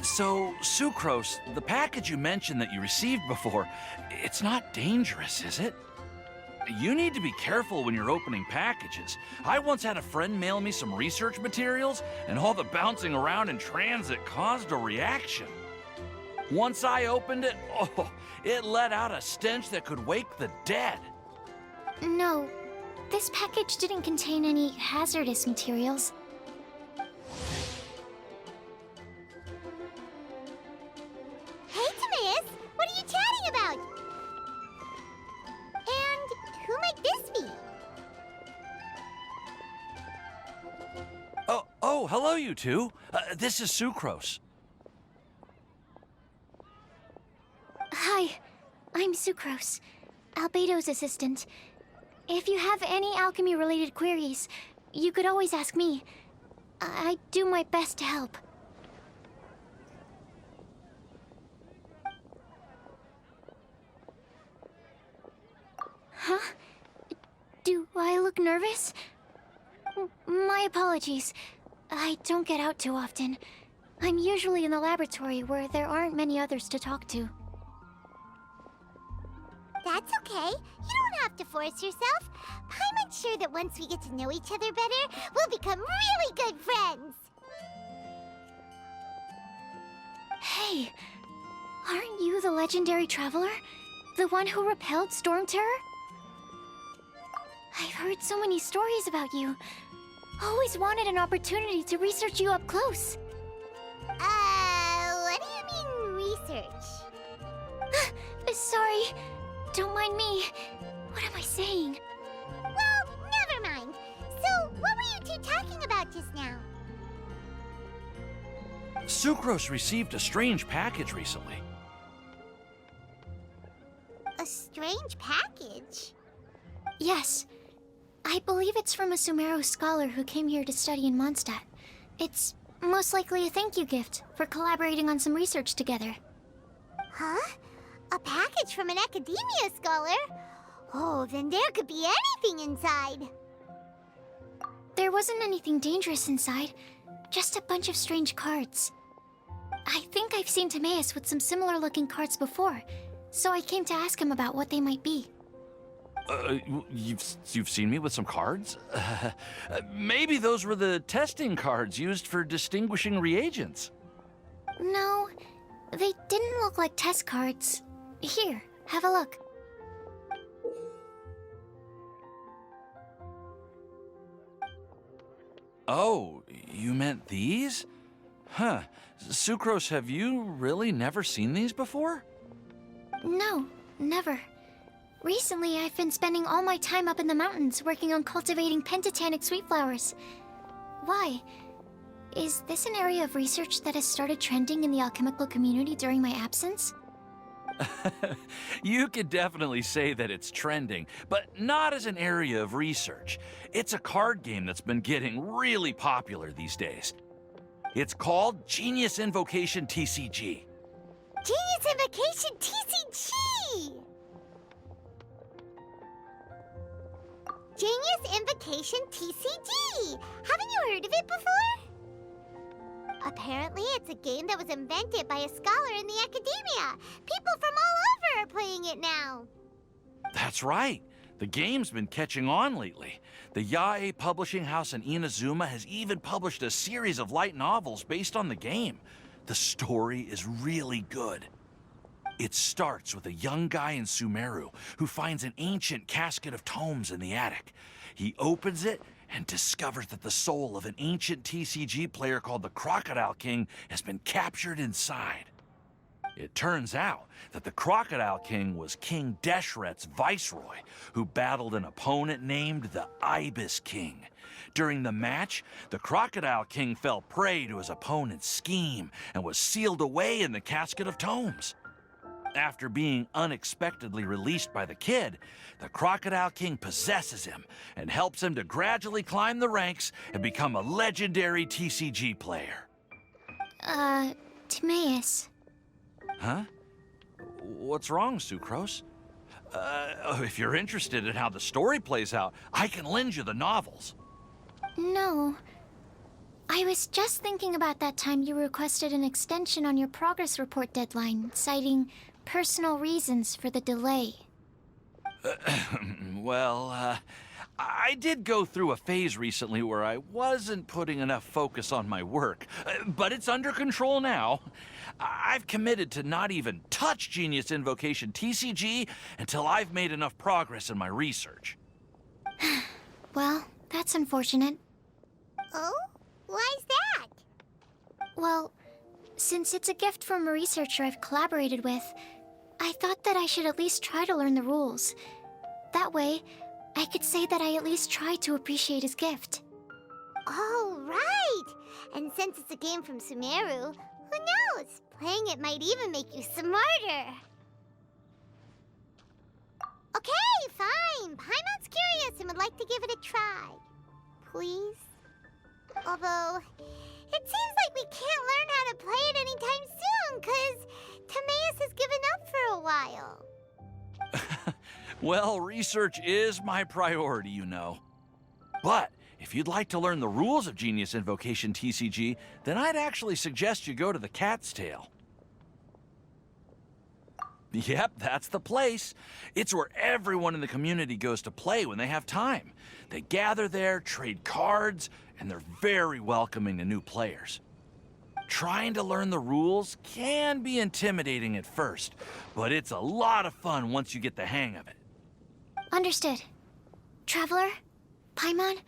So, Sucrose, the package you mentioned that you received before, it's not dangerous, is it? You need to be careful when you're opening packages. I once had a friend mail me some research materials, and all the bouncing around in transit caused a reaction. Once I opened it, oh, it let out a stench that could wake the dead. No, this package didn't contain any hazardous materials. Hey, Timaeus! What are you chatting about? And who might this be? Oh, hello, you two. This is Sucrose. Hi, I'm Sucrose, Albedo's assistant. If you have any alchemy-related queries, you could always ask me. I do my best to help. Huh? Do I look nervous? My apologies. I don't get out too often. I'm usually in the laboratory where there aren't many others to talk to. That's okay. You don't have to force yourself. I'm sure that once we get to know each other better, we'll become really good friends. Hey, aren't you the legendary traveler? The one who repelled Storm Terror? I've heard so many stories about you. Always wanted an opportunity to research you up close. What do you mean, research? Sorry. Don't mind me. What am I saying? Well, never mind. So, what were you two talking about just now? Sucrose received a strange package recently. A strange package? Yes. I believe it's from a Sumeru scholar who came here to study in Mondstadt. It's most likely a thank you gift for collaborating on some research together. Huh? A package from an academia scholar? Oh, then there could be anything inside. There wasn't anything dangerous inside, just a bunch of strange cards. I think I've seen Timaeus with some similar looking cards before, so I came to ask him about what they might be. You've seen me with some cards? Maybe those were the testing cards used for distinguishing reagents. No, they didn't look like test cards. Here, have a look. Oh, you meant these? Huh. Sucrose, have you really never seen these before? No, never. Recently, I've been spending all my time up in the mountains working on cultivating pentatonic sweet flowers. Why? Is this an area of research that has started trending in the alchemical community during my absence? You could definitely say that it's trending, but not as an area of research. It's a card game that's been getting really popular these days. It's called Genius Invocation TCG. Genius Invocation TCG! Genius Invocation TCG! Haven't you heard of it before? Apparently, it's a game that was invented by a scholar in the academia. People from all over are playing it now. That's right. The game's been catching on lately. The Yae publishing house in Inazuma has even published a series of light novels based on the game. The story is really good. It starts with a young guy in Sumeru who finds an ancient casket of tomes in the attic. He opens it and discovers that the soul of an ancient TCG player called the Crocodile King has been captured inside. It turns out that the Crocodile King was King Deshret's viceroy, who battled an opponent named the Ibis King. During the match, the Crocodile King fell prey to his opponent's scheme and was sealed away in the casket of tomes. After being unexpectedly released by the kid, the Crocodile King possesses him and helps him to gradually climb the ranks and become a legendary TCG player. Timaeus. Huh? What's wrong, Sucrose? If you're interested in how the story plays out, I can lend you the novels. No. I I was just thinking about that time you requested an extension on your progress report deadline, citing personal reasons for the delay. Well, I did go through a phase recently where I wasn't putting enough focus on my work, but it's under control now. I've committed to not even touch Genius Invocation TCG until I've made enough progress in my research. Well, that's unfortunate. Oh? Why's that? Well, since it's a gift from a researcher I've collaborated with, I thought that I should at least try to learn the rules. That way, I could say that I at least tried to appreciate his gift. Oh, right! And since it's a game from Sumeru, who knows? Playing it might even make you smarter. Okay, fine. Paimon's curious and would like to give it a try. Please? Although, it seems like we can't learn how to play it anytime soon, 'cause Timaeus has given up for a while. Well, research is my priority, you know. But if you'd like to learn the rules of Genius Invocation TCG, then I'd actually suggest you go to the Cat's Tail. Yep, that's the place. It's where everyone in the community goes to play when they have time. They gather there, trade cards, and they're very welcoming to new players. Trying to learn the rules can be intimidating at first, but it's a lot of fun once you get the hang of it. Understood. Traveler, Paimon,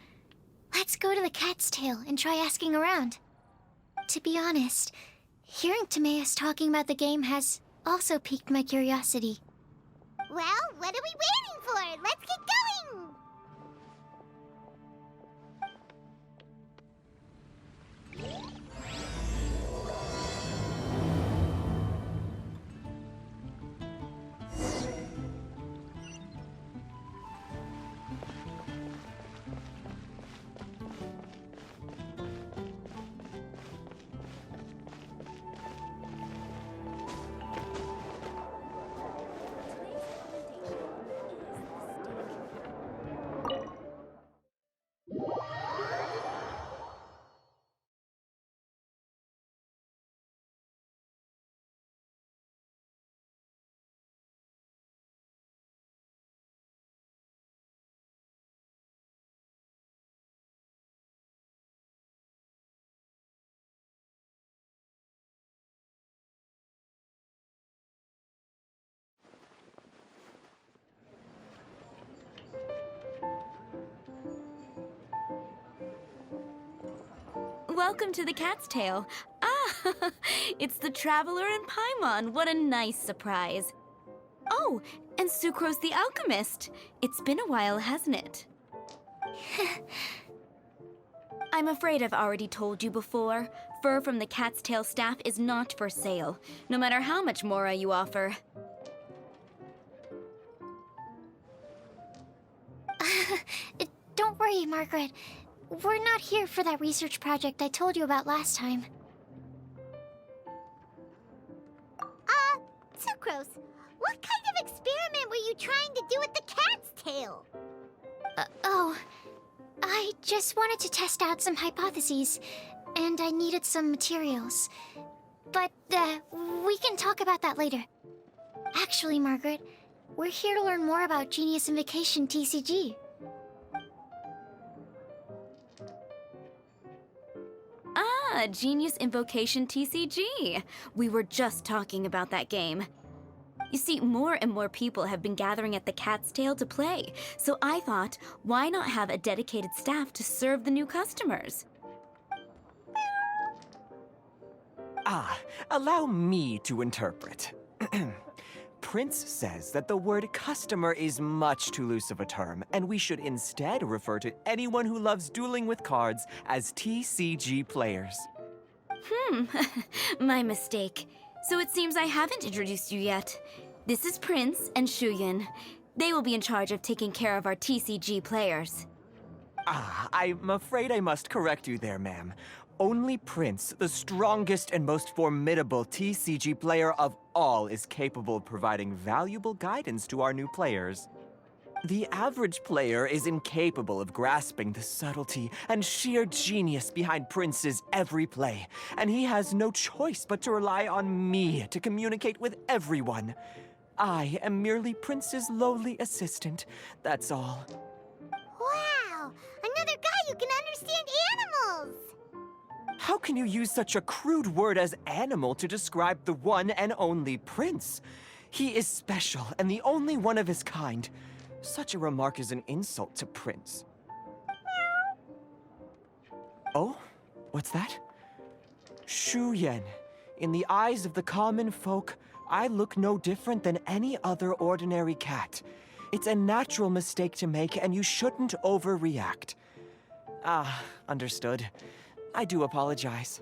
let's go to the Cat's Tail and try asking around. To be honest, hearing Timaeus talking about the game has also piqued my curiosity. Well, what are we waiting for? Let's get going! Welcome to the Cat's Tail. Ah, it's the Traveler and Paimon. What a nice surprise. Oh, and Sucrose the Alchemist. It's been a while, hasn't it? I'm afraid I've already told you before. Fur from the Cat's Tail staff is not for sale, no matter how much Mora you offer. Don't worry, Margaret. We're not here for that research project I told you about last time. Sucrose, what kind of experiment were you trying to do with the cat's tail? I just wanted to test out some hypotheses, and I needed some materials. But, we can talk about that later. Actually, Margaret, we're here to learn more about Genius Invocation TCG. Ah, Genius Invocation TCG. We were just talking about that game. You see, more and more people have been gathering at the Cat's Tail to play, so I thought, why not have a dedicated staff to serve the new customers? Allow me to interpret. Prince says that the word customer is much too loose of a term, and we should instead refer to anyone who loves dueling with cards as TCG players. My mistake. So it seems I haven't introduced you yet. This is Prince and Shuyan. They will be in charge of taking care of our TCG players. I'm afraid I must correct you there, ma'am. Only Prince, the strongest and most formidable TCG player of all, is capable of providing valuable guidance to our new players. The average player is incapable of grasping the subtlety and sheer genius behind Prince's every play, and he has no choice but to rely on me to communicate with everyone. I am merely Prince's lowly assistant, that's all. Wow! Another guy who can understand animals! How can you use such a crude word as animal to describe the one and only Prince? He is special and the only one of his kind. Such a remark is an insult to Prince. Oh? What's that? Shu Yan, in the eyes of the common folk, I look no different than any other ordinary cat. It's a natural mistake to make, and you shouldn't overreact. Ah, understood. I do apologize.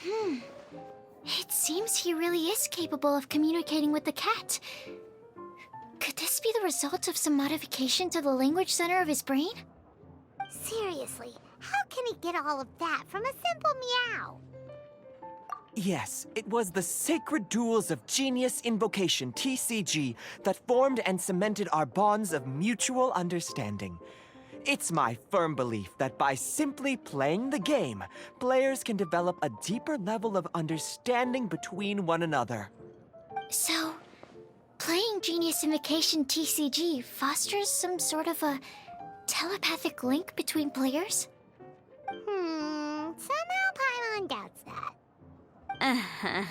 It seems he really is capable of communicating with the cat. Could this be the result of some modification to the language center of his brain? Seriously, how can he get all of that from a simple meow? Yes, it was the sacred duels of Genius Invocation TCG that formed and cemented our bonds of mutual understanding. It's my firm belief that by simply playing the game, players can develop a deeper level of understanding between one another. So, playing Genius Invocation TCG fosters some sort of a telepathic link between players? Somehow Paimon doubts that. Uh-huh.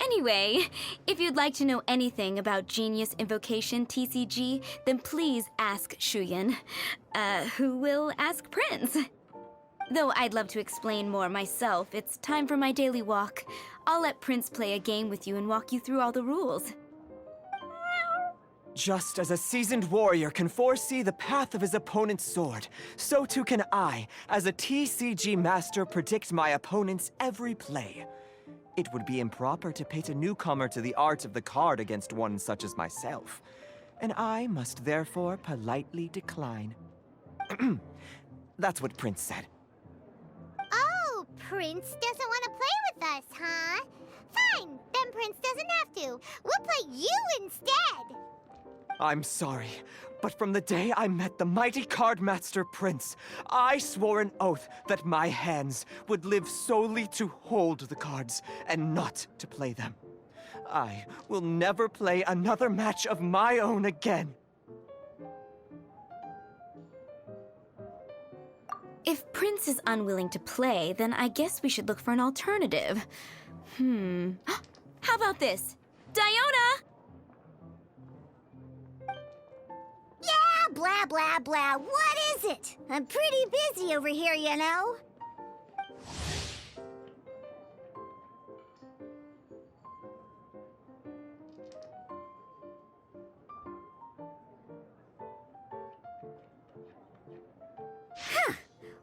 Anyway, if you'd like to know anything about Genius Invocation TCG, then please ask Shuyan, who will ask Prince. Though I'd love to explain more myself, it's time for my daily walk. I'll let Prince play a game with you and walk you through all the rules. Just as a seasoned warrior can foresee the path of his opponent's sword, so too can I, as a TCG master, predict my opponent's every play. It would be improper to pit a newcomer to the art of the card against one such as myself, and I must therefore politely decline. That's what Prince said. Oh, Prince doesn't want to play with us, huh? Fine, then Prince doesn't have to. We'll play you instead. I'm sorry, but from the day I met the mighty card master Prince, I swore an oath that my hands would live solely to hold the cards and not to play them. I will never play another match of my own again. If Prince is unwilling to play, then I guess we should look for an alternative. How about this? Diona! Yeah, blah, blah, blah. What is it? I'm pretty busy over here, you know.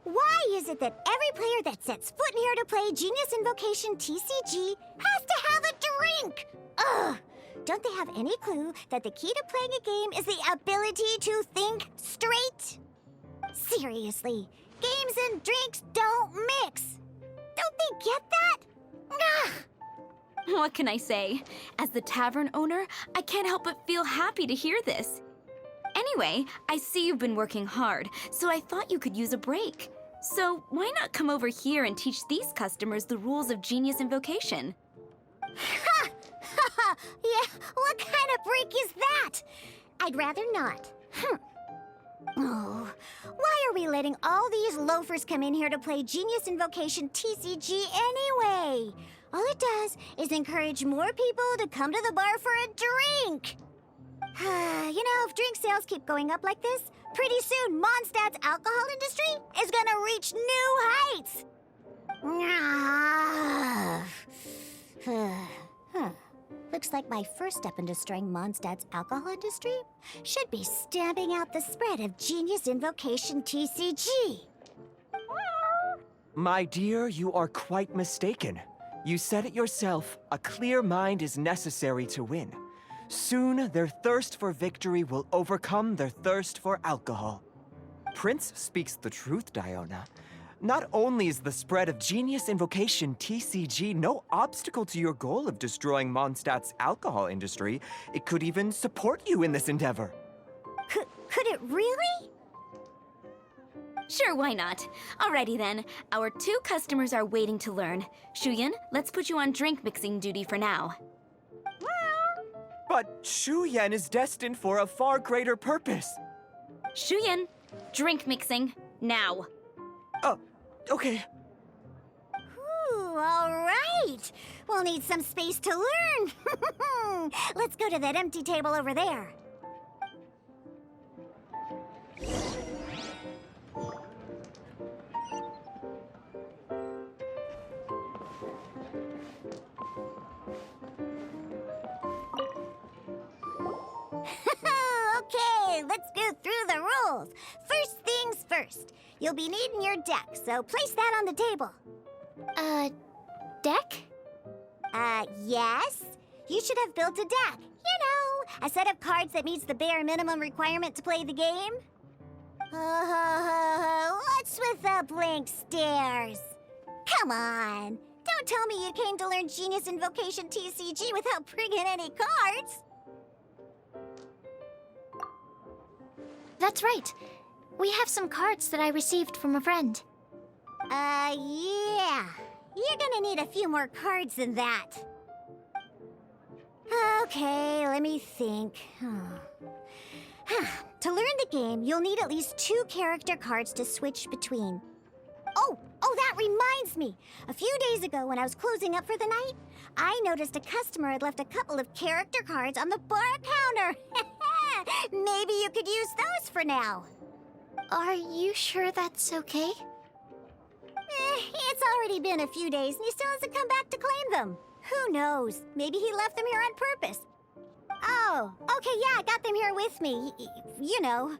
Why is it that every player that sets foot in here to play Genius Invocation TCG has to have a drink? Ugh! Don't they have any clue that the key to playing a game is the ability to think straight? Seriously, games and drinks don't mix. Don't they get that? Ugh! What can I say? As the tavern owner, I can't help but feel happy to hear this. Anyway, I see you've been working hard, so I thought you could use a break. So why not come over here and teach these customers the rules of Genius Invocation? Ha! Ha! Yeah, what kind of break is that? I'd rather not. Oh, why are we letting all these loafers come in here to play Genius Invocation TCG anyway? All it does is encourage more people to come to the bar for a drink. You know, if drink sales keep going up like this, pretty soon Mondstadt's alcohol industry is gonna reach new heights. Looks like my first step in destroying Mondstadt's alcohol industry should be stamping out the spread of Genius Invocation TCG. My dear, you are quite mistaken. You said it yourself, a clear mind is necessary to win. Soon, their thirst for victory will overcome their thirst for alcohol. Prince speaks the truth, Diona. Not only is the spread of Genius Invocation TCG no obstacle to your goal of destroying Mondstadt's alcohol industry, it could even support you in this endeavor. Could it really? Sure, why not? Alrighty then. Our 2 customers are waiting to learn. Shuyan, let's put you on drink mixing duty for now. But Shu Yan is destined for a far greater purpose. Shuyan, drink mixing, now. Oh, okay. Ooh, all right. We'll need some space to learn. Let's go to that empty table over there. Okay, let's go through the rules. First things first. You'll be needing your deck, so place that on the table. Deck? Yes? You should have built a deck. You know, a set of cards that meets the bare minimum requirement to play the game. What's with the blank stares? Come on. Don't tell me you came to learn Genius Invocation TCG without bringing any cards. That's right. We have some cards that I received from a friend. Yeah. You're gonna need a few more cards than that. Okay, let me think. To learn the game, you'll need at least 2 character cards to switch between. Oh, that reminds me. A few days ago, when I was closing up for the night, I noticed a customer had left a couple of character cards on the bar counter. Maybe you could use those for now. Are you sure that's okay? It's already been a few days and he still hasn't come back to claim them. Who knows? Maybe he left them here on purpose. Oh, okay, yeah, I got them here with me. You know,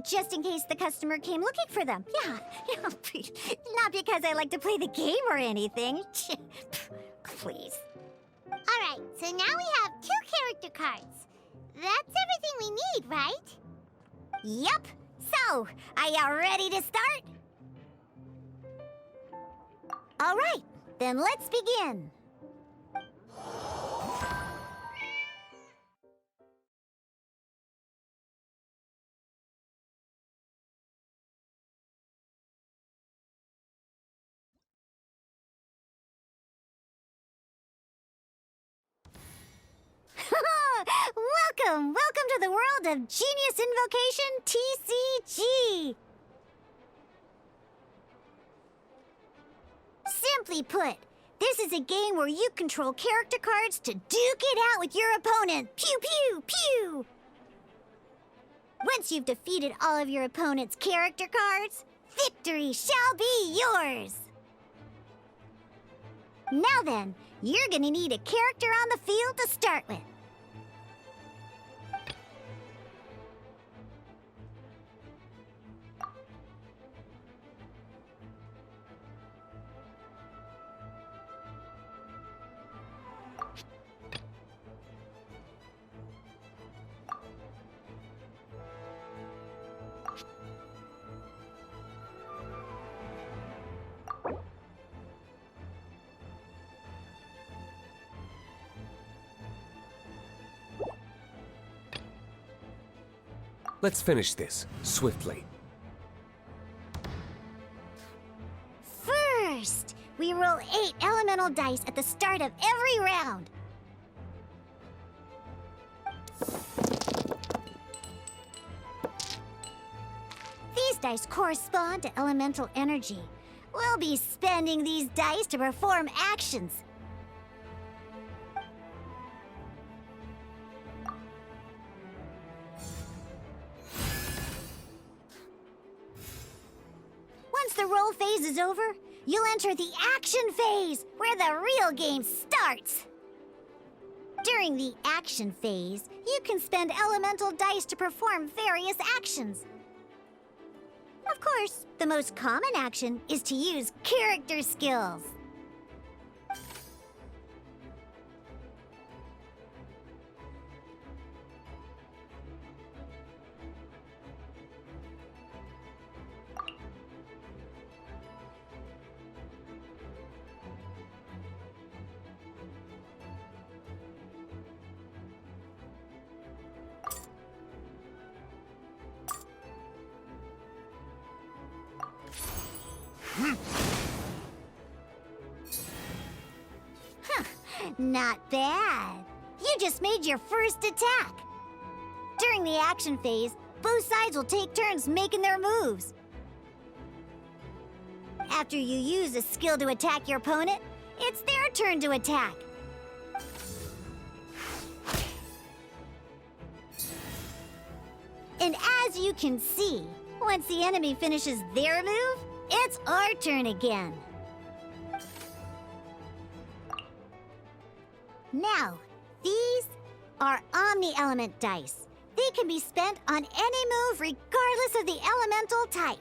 just in case the customer came looking for them. Yeah, not because I like to play the game or anything. Please. All right, so now we have 2 character cards. That's everything we need, right? Yep. So, are you ready to start? All right, then let's begin. Welcome to the world of Genius Invocation TCG! Simply put, this is a game where you control character cards to duke it out with your opponent. Pew, pew, pew! Once you've defeated all of your opponent's character cards, victory shall be yours! Now then, you're gonna need a character on the field to start with. Let's finish this, swiftly. First, we roll 8 elemental dice at the start of every round. These dice correspond to elemental energy. We'll be spending these dice to perform actions. Once the roll phase is over, you'll enter the action phase, where the real game starts. During the action phase, you can spend elemental dice to perform various actions. Of course, the most common action is to use character skills. Not bad. You just made your first attack. During the action phase, both sides will take turns making their moves. After you use a skill to attack your opponent, it's their turn to attack. And as you can see, once the enemy finishes their move, it's our turn again. Now, these are Omni-Element dice. They can be spent on any move regardless of the elemental type.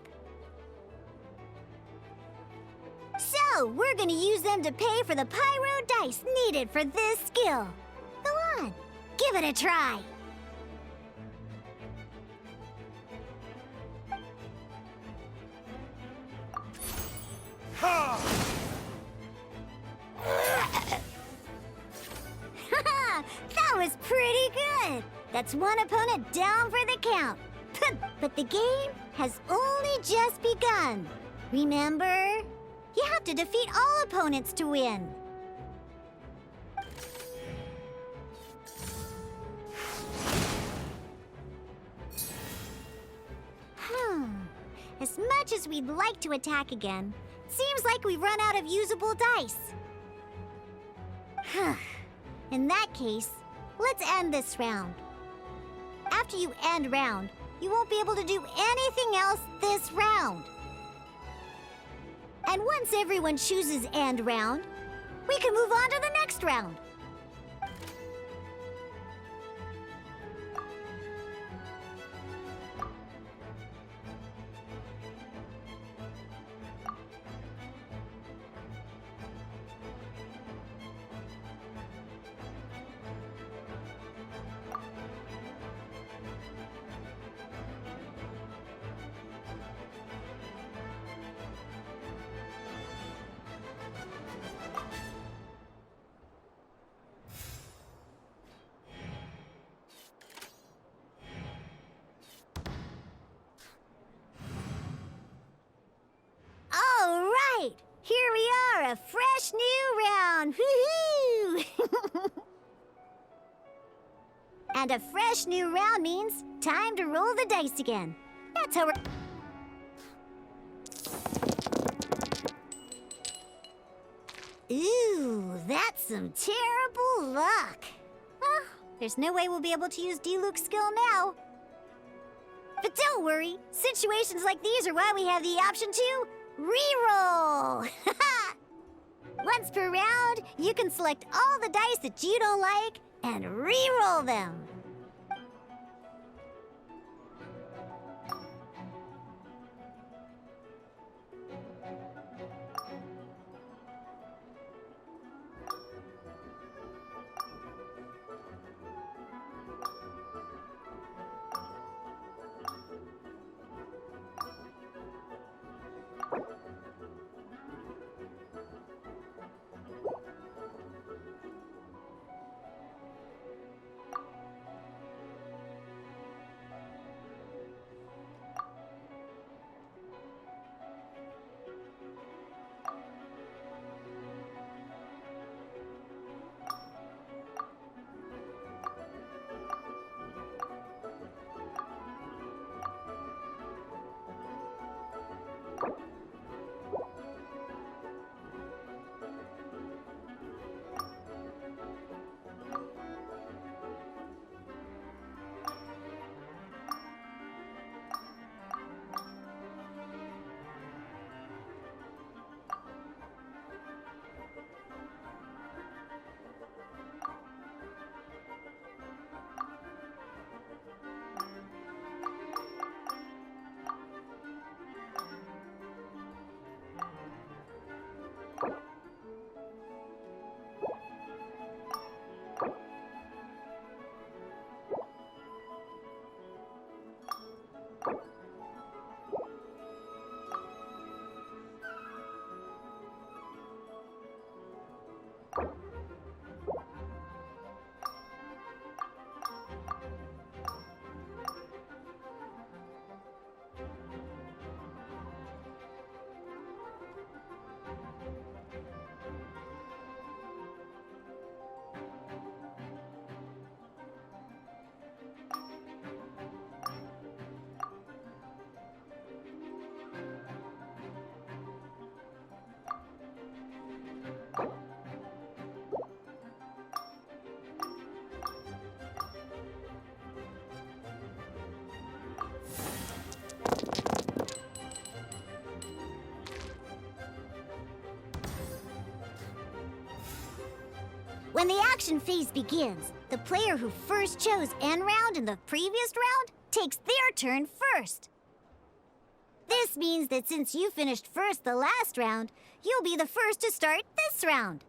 So, we're gonna use them to pay for the pyro dice needed for this skill. Go on, give it a try. That was pretty good. That's one opponent down for the count. But the game has only just begun. Remember? You have to defeat all opponents to win. As much as we'd like to attack again, it seems like we've run out of usable dice. In that case, let's end this round. After you end round, you won't be able to do anything else this round. And once everyone chooses end round, we can move on to the next round. All right, here we are, a fresh new round. Woohoo! And a fresh new round means time to roll the dice again. That's how we're... Ooh, that's some terrible luck. Oh, there's no way we'll be able to use Diluc's skill now. But don't worry, situations like these are why we have the option to reroll. Once per round, you can select all the dice that you don't like and reroll them. When the action phase begins, the player who first chose end round in the previous round takes their turn first. This means that since you finished first the last round, you'll be the first to start this round.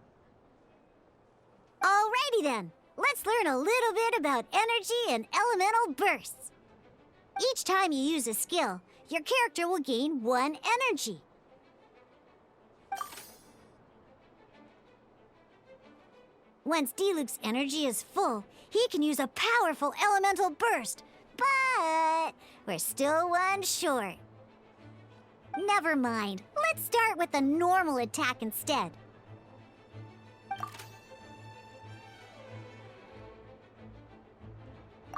Alrighty then, let's learn a little bit about energy and elemental bursts. Each time you use a skill, your character will gain 1 energy. Once Diluc's energy is full, he can use a powerful elemental burst. But we're still 1 short. Never mind. Let's start with the normal attack instead.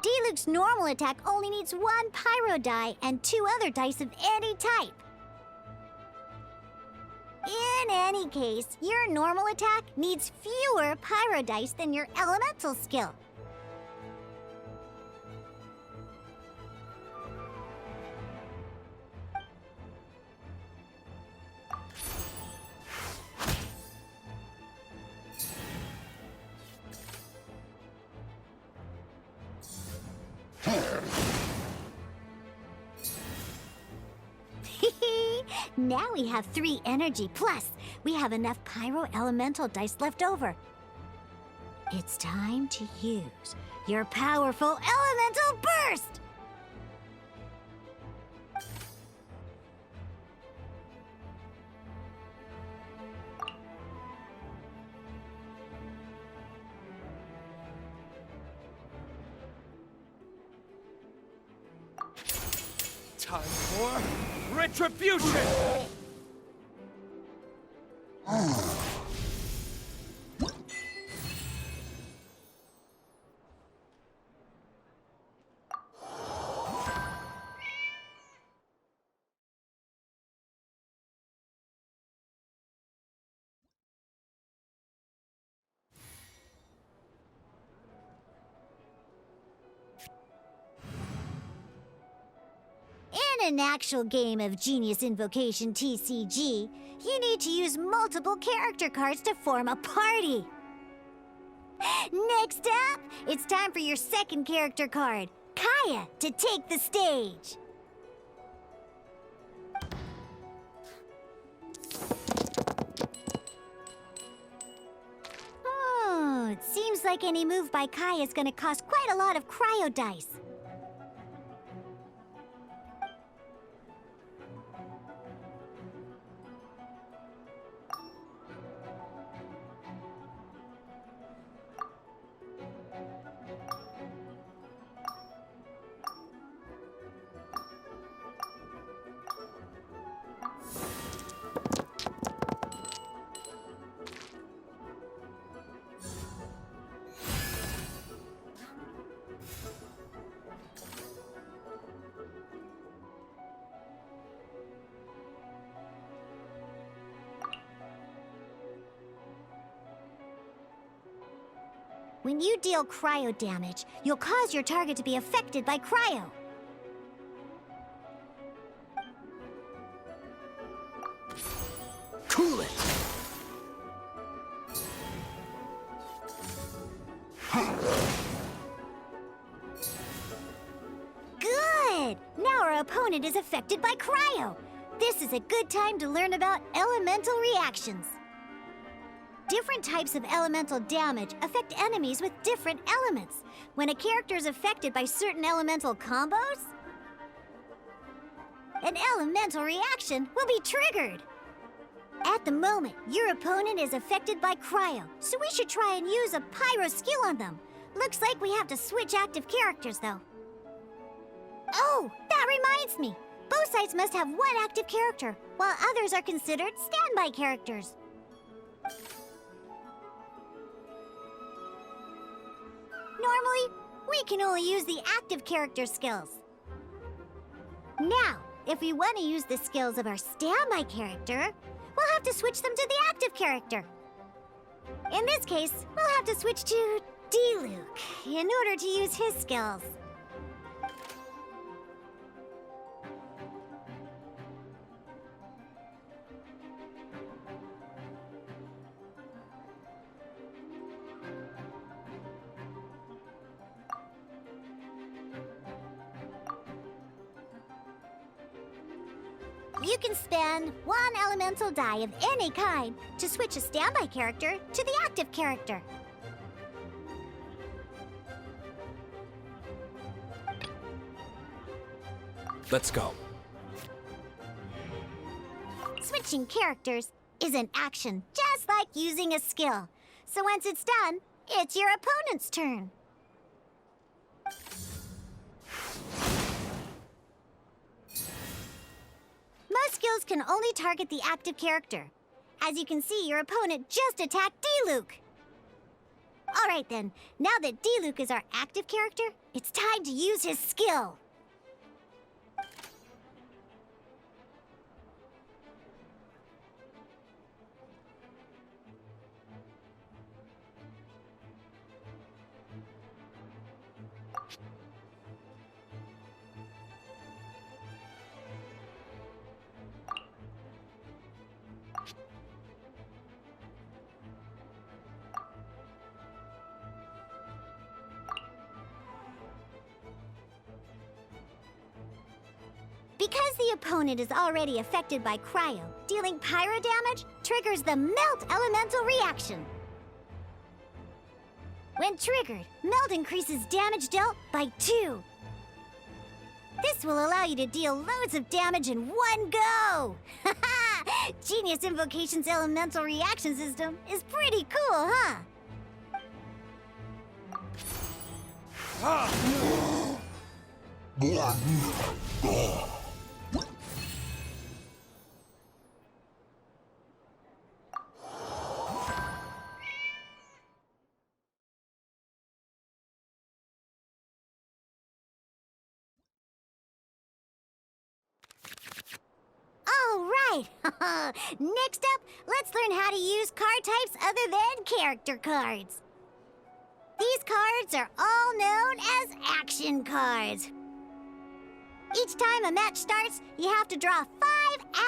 Diluc's normal attack only needs 1 pyro die and 2 other dice of any type. In any case, your normal attack needs fewer pyro dice than your elemental skill. Now we have 3 energy, plus we have enough pyro elemental dice left over. It's time to use your powerful elemental burst! Time for retribution! In an actual game of Genius Invocation TCG, you need to use multiple character cards to form a party. Next up, it's time for your second character card, Kaya, to take the stage. Oh, it seems like any move by Kaya is going to cost quite a lot of cryo dice. When you deal cryo damage, you'll cause your target to be affected by cryo. Cool it! Good! Now our opponent is affected by cryo. This is a good time to learn about elemental reactions. Different types of elemental damage affect enemies with different elements. When a character is affected by certain elemental combos, an elemental reaction will be triggered. At the moment, your opponent is affected by cryo, so we should try and use a pyro skill on them. Looks like we have to switch active characters, though. Oh, that reminds me. Both sides must have 1 active character, while others are considered standby characters. Normally, we can only use the active character skills. Now, if we want to use the skills of our standby character, we'll have to switch them to the active character. In this case, we'll have to switch to Diluc in order to use his skills. You can spend one elemental die of any kind to switch a standby character to the active character. Let's go. Switching characters is an action, just like using a skill. So once it's done, it's your opponent's turn. Most skills can only target the active character. As you can see, your opponent just attacked D-Luke. Alright then, now that D-Luke is our active character, it's time to use his skill. Because the opponent is already affected by cryo, dealing pyro damage triggers the Melt Elemental reaction. When triggered, Melt increases damage dealt by 2. This will allow you to deal loads of damage in one go! Genius Invocation's elemental reaction system is pretty cool, huh? All right! Next up, let's learn how to use card types other than character cards. These cards are all known as action cards. Each time a match starts, you have to draw 5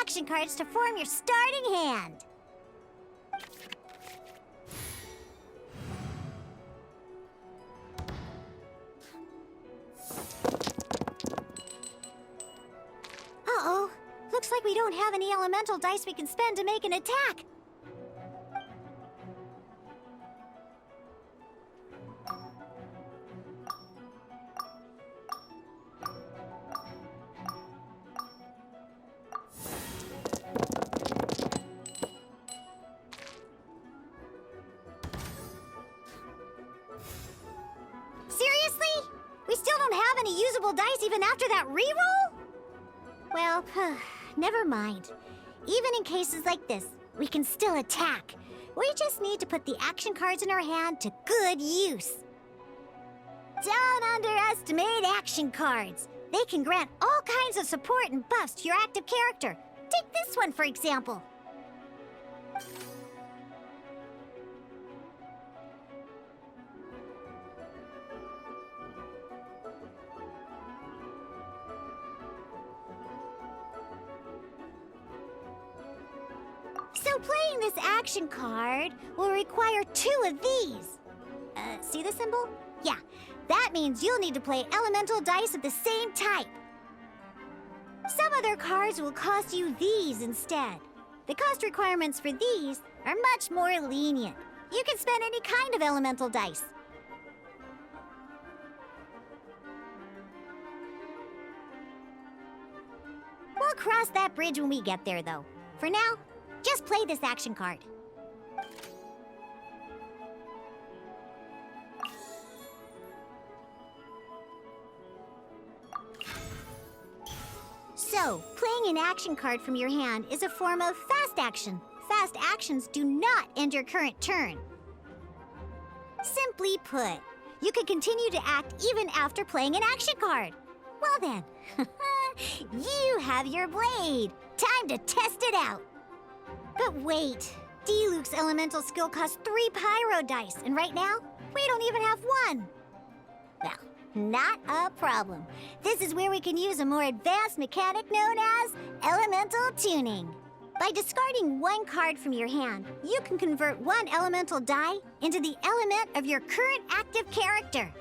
action cards to form your starting hand. Uh-oh. Looks like we don't have any elemental dice we can spend to make an attack. Seriously? We still don't have any usable dice even after that reroll? Well, never mind. Even in cases like this, we can still attack. We just need to put the action cards in our hand to good use. Don't underestimate action cards. They can grant all kinds of support and buffs to your active character. Take this one, for example. So playing this action card will require 2 of these. See the symbol? Yeah, that means you'll need to play elemental dice of the same type. Some other cards will cost you these instead. The cost requirements for these are much more lenient. You can spend any kind of elemental dice. We'll cross that bridge when we get there, though. For now, just play this action card. So, playing an action card from your hand is a form of fast action. Fast actions do not end your current turn. Simply put, you can continue to act even after playing an action card. Well then, you have your blade. Time to test it out. But wait, D-Luke's elemental skill costs 3 pyro dice, and right now, we don't even have 1. Well, not a problem. This is where we can use a more advanced mechanic known as elemental tuning. By discarding 1 card from your hand, you can convert 1 elemental die into the element of your current active character.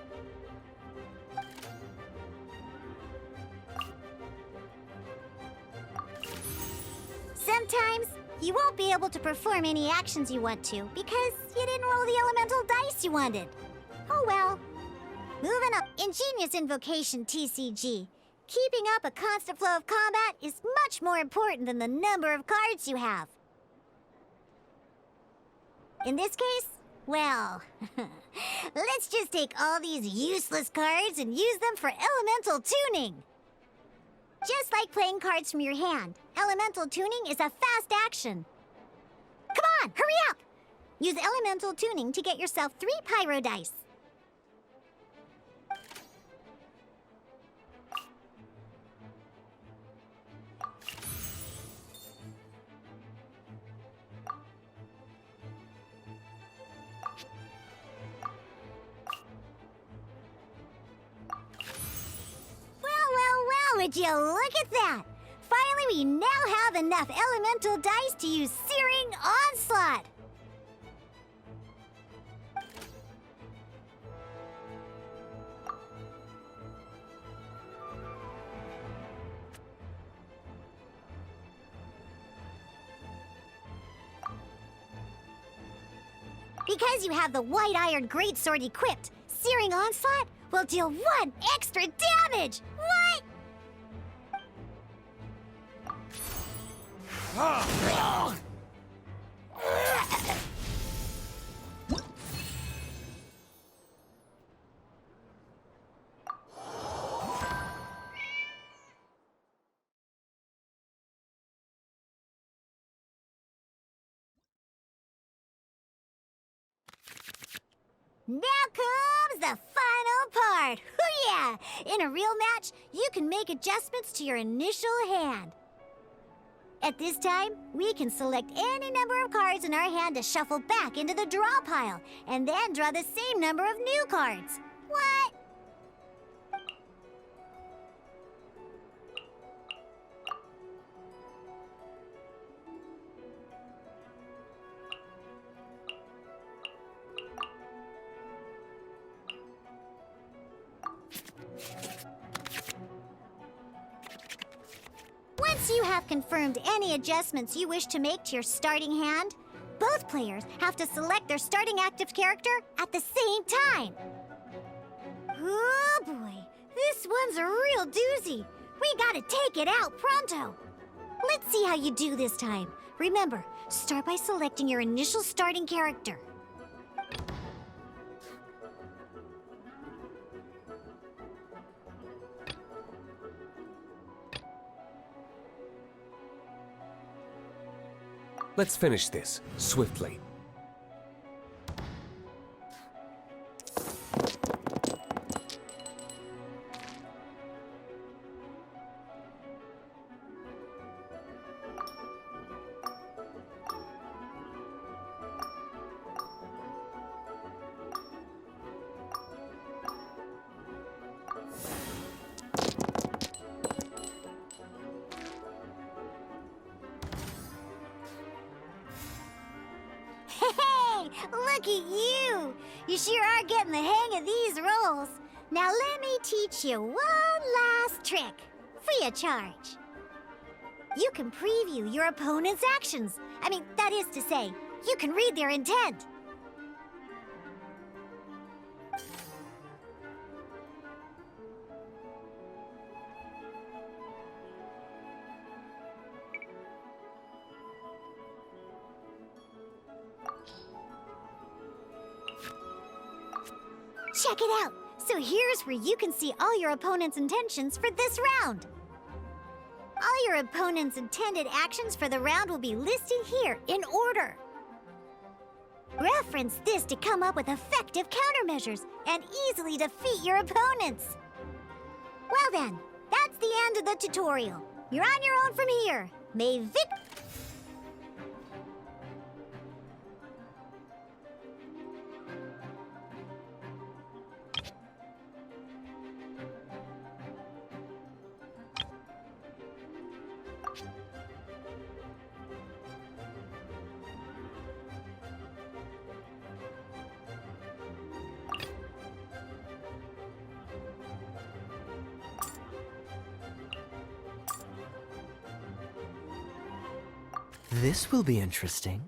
Sometimes you won't be able to perform any actions you want to because you didn't roll the elemental dice you wanted. Oh well. Moving up. Ingenious Invocation TCG. Keeping up a constant flow of combat is much more important than the number of cards you have. In this case, well, let's just take all these useless cards and use them for elemental tuning. Just like playing cards from your hand, elemental tuning is a fast action. Come on, hurry up! Use elemental tuning to get yourself 3 pyro dice. Would you look at that? Finally, we now have enough elemental dice to use Searing Onslaught. Because you have the White Iron Greatsword equipped, Searing Onslaught will deal 1 extra damage! What? Now comes the final part! Hoo-yeah! In a real match, you can make adjustments to your initial hand. At this time, we can select any number of cards in our hand to shuffle back into the draw pile, and then draw the same number of new cards. What? Once you have confirmed any adjustments you wish to make to your starting hand, both players have to select their starting active character at the same time. Oh boy, this one's a real doozy. We gotta take it out pronto. Let's see how you do this time. Remember, start by selecting your initial starting character. Let's finish this, swiftly. Hey, look at you! You sure are getting the hang of these rolls. Now let me teach you one last trick, free of charge. You can preview your opponent's actions. I mean, that is to say, you can read their intent. Check it out! So here's where you can see all your opponent's intentions for this round. All your opponent's intended actions for the round will be listed here in order. Reference this to come up with effective countermeasures and easily defeat your opponents. Well then, that's the end of the tutorial. You're on your own from here. May This will be interesting.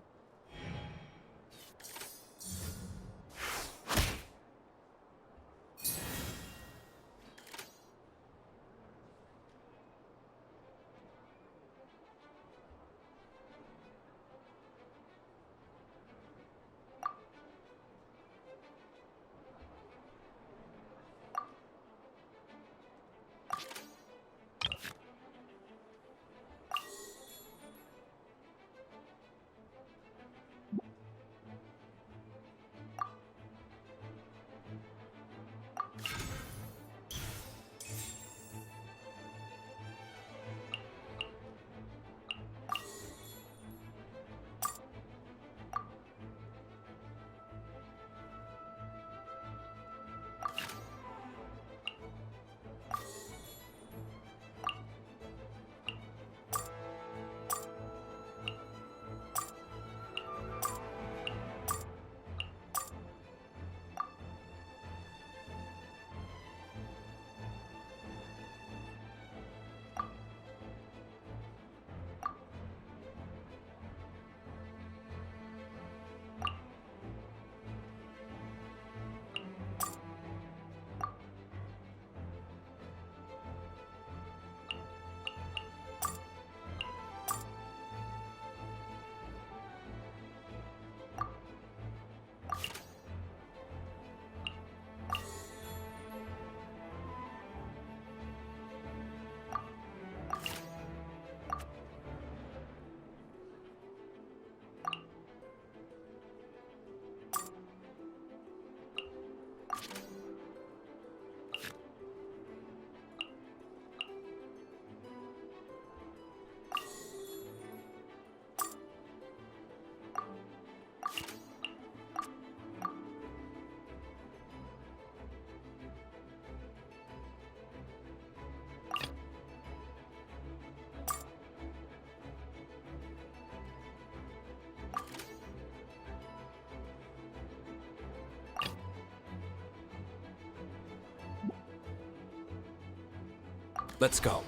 Let's go.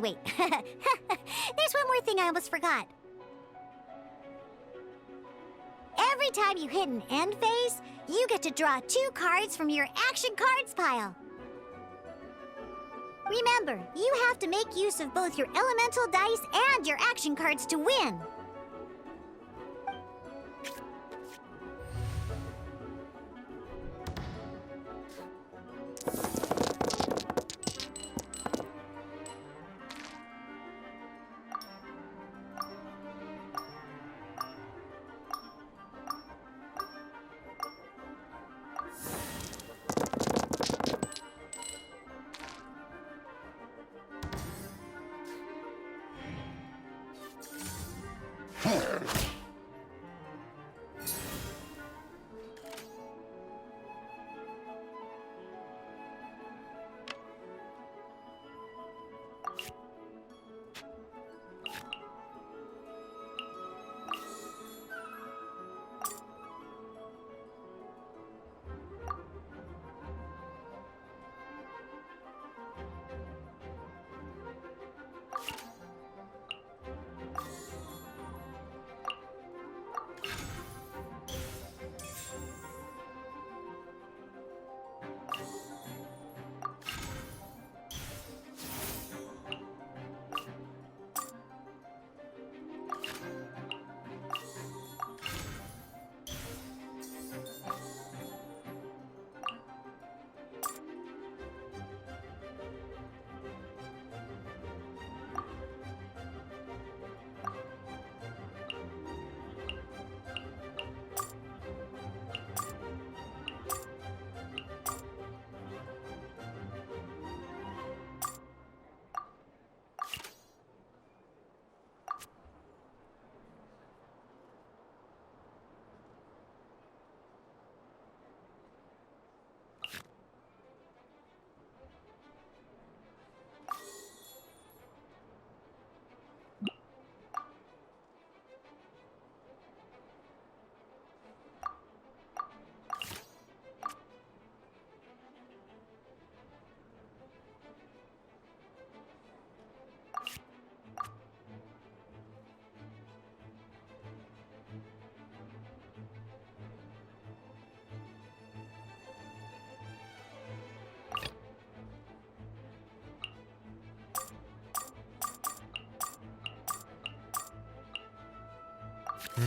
Wait. There's one more thing I almost forgot. Every time you hit an end phase, you get to draw 2 cards from your action cards pile. Remember, you have to make use of both your elemental dice and your action cards to win.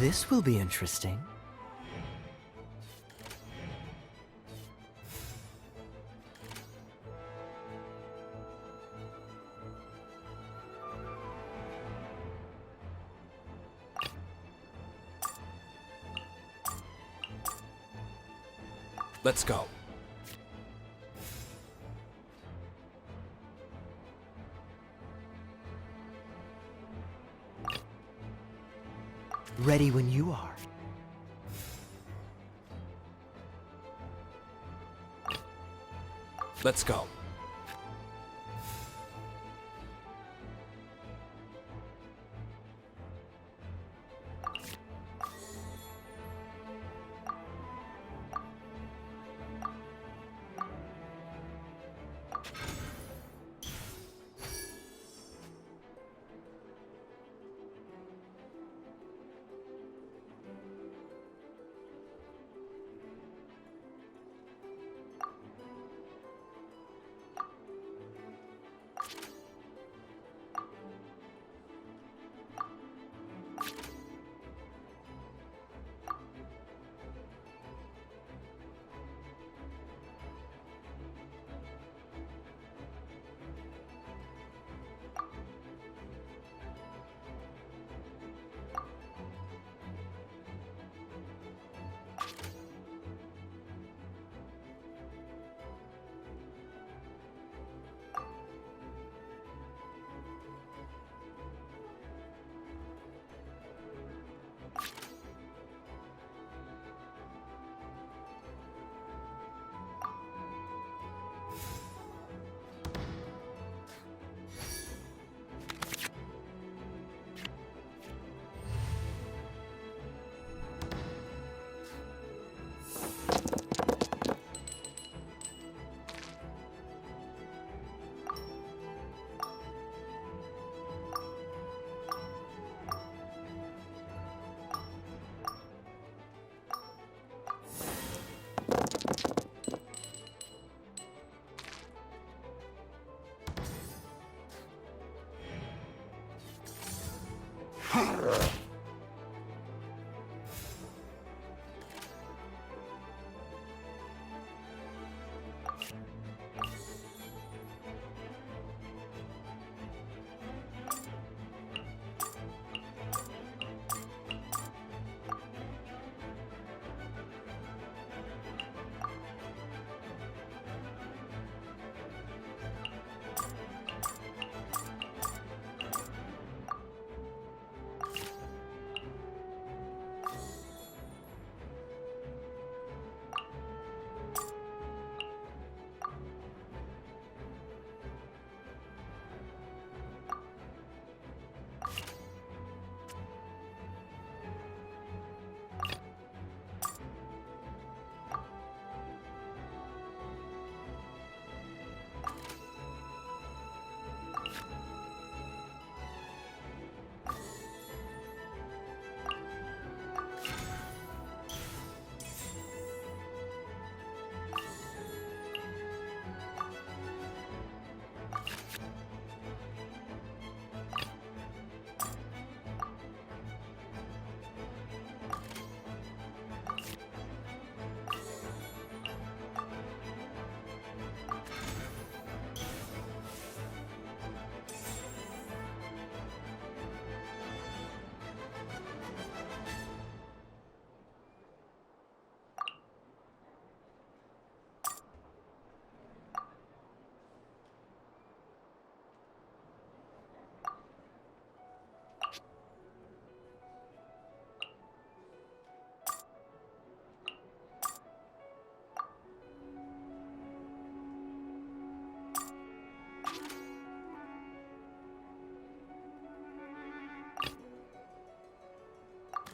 This will be interesting. Let's go. Ready when you are. Let's go.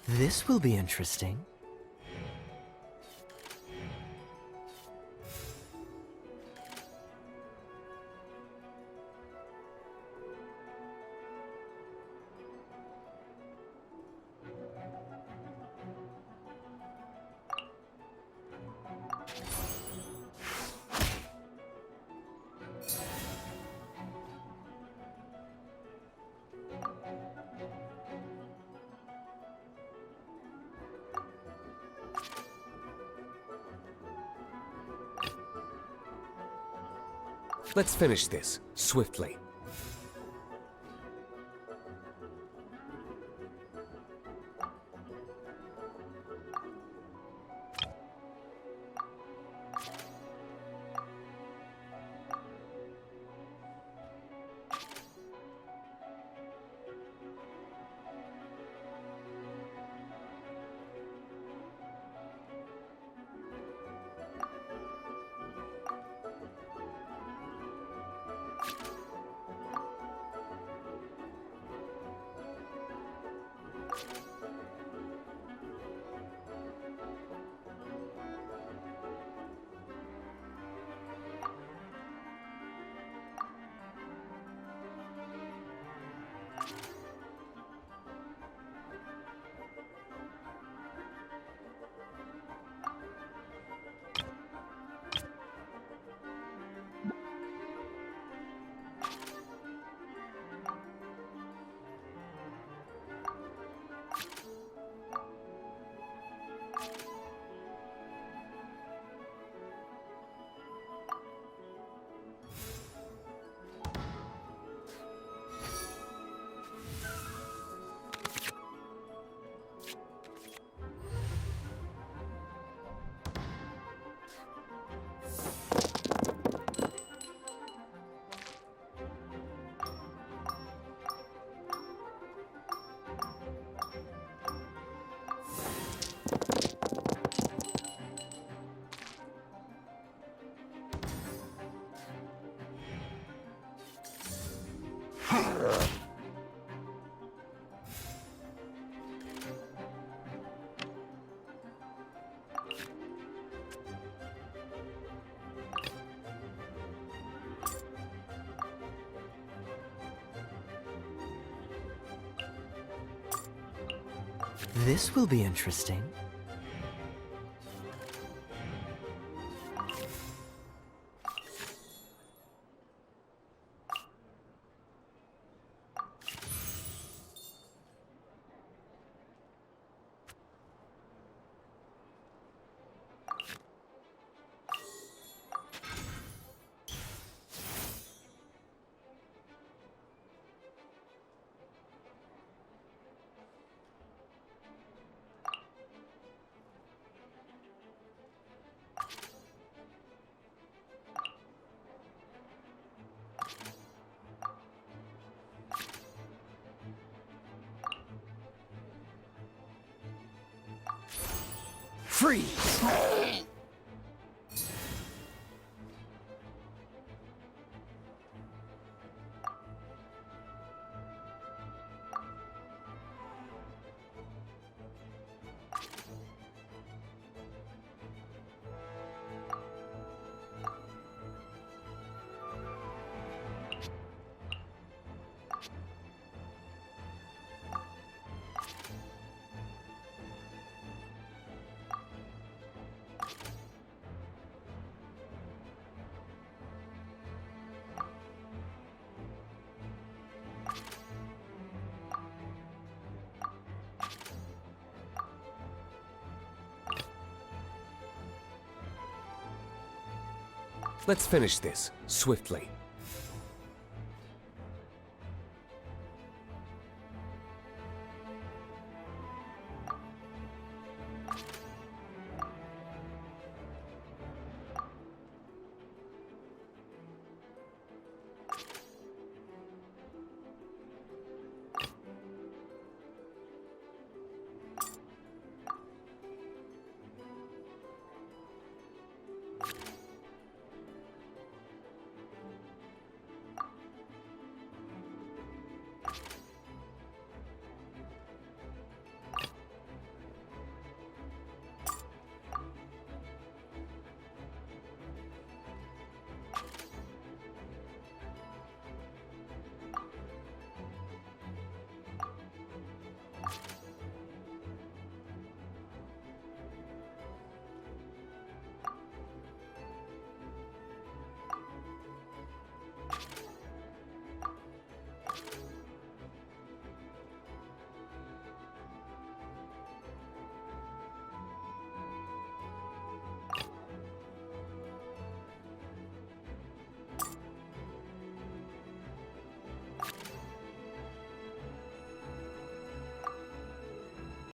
This will be interesting. Let's finish this swiftly. This will be interesting. Freeze! Let's finish this swiftly.